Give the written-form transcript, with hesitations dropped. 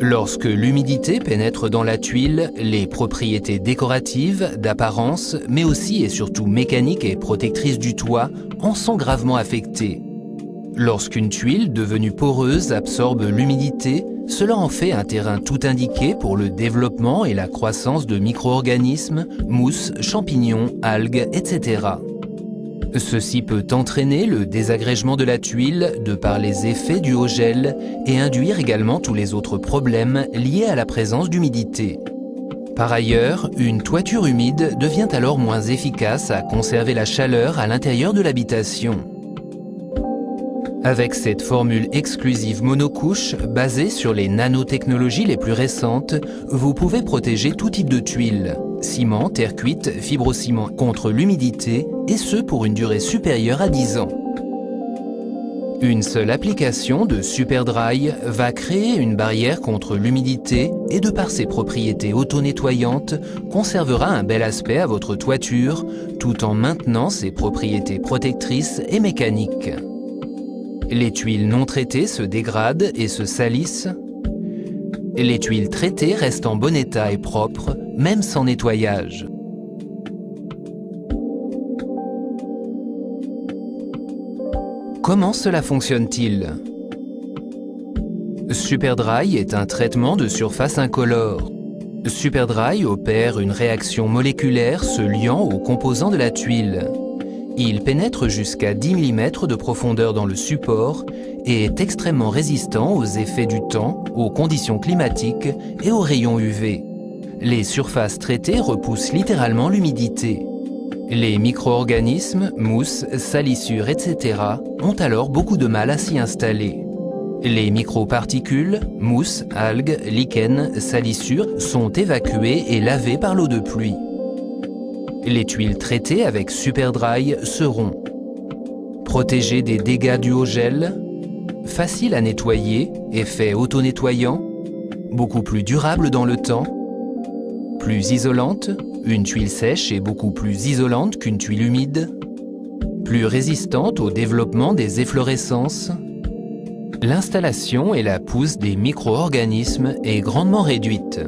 Lorsque l'humidité pénètre dans la tuile, les propriétés décoratives, d'apparence, mais aussi et surtout mécaniques et protectrices du toit en sont gravement affectées. Lorsqu'une tuile devenue poreuse absorbe l'humidité, cela en fait un terrain tout indiqué pour le développement et la croissance de micro-organismes, mousses, champignons, algues, etc. Ceci peut entraîner le désagrégement de la tuile de par les effets du haut gel et induire également tous les autres problèmes liés à la présence d'humidité. Par ailleurs, une toiture humide devient alors moins efficace à conserver la chaleur à l'intérieur de l'habitation. Avec cette formule exclusive monocouche basée sur les nanotechnologies les plus récentes, vous pouvez protéger tout type de tuiles, ciment, terre cuite, fibrociment contre l'humidité, et ce pour une durée supérieure à 10 ans. Une seule application de Superdry va créer une barrière contre l'humidité et de par ses propriétés auto-nettoyantes, conservera un bel aspect à votre toiture tout en maintenant ses propriétés protectrices et mécaniques. Les tuiles non traitées se dégradent et se salissent. Les tuiles traitées restent en bon état et propres, même sans nettoyage. Comment cela fonctionne-t-il? Superdry est un traitement de surface incolore. Superdry opère une réaction moléculaire se liant aux composants de la tuile. Il pénètre jusqu'à 10 mm de profondeur dans le support et est extrêmement résistant aux effets du temps, aux conditions climatiques et aux rayons UV. Les surfaces traitées repoussent littéralement l'humidité. Les micro-organismes, mousses, salissures, etc. ont alors beaucoup de mal à s'y installer. Les microparticules, mousses, algues, lichens, salissures sont évacuées et lavées par l'eau de pluie. Les tuiles traitées avec Superdry seront protégées des dégâts du haut gel, faciles à nettoyer, effet auto-nettoyant, beaucoup plus durables dans le temps, plus isolantes, une tuile sèche est beaucoup plus isolante qu'une tuile humide, plus résistante au développement des efflorescences. L'installation et la pousse des micro-organismes est grandement réduite.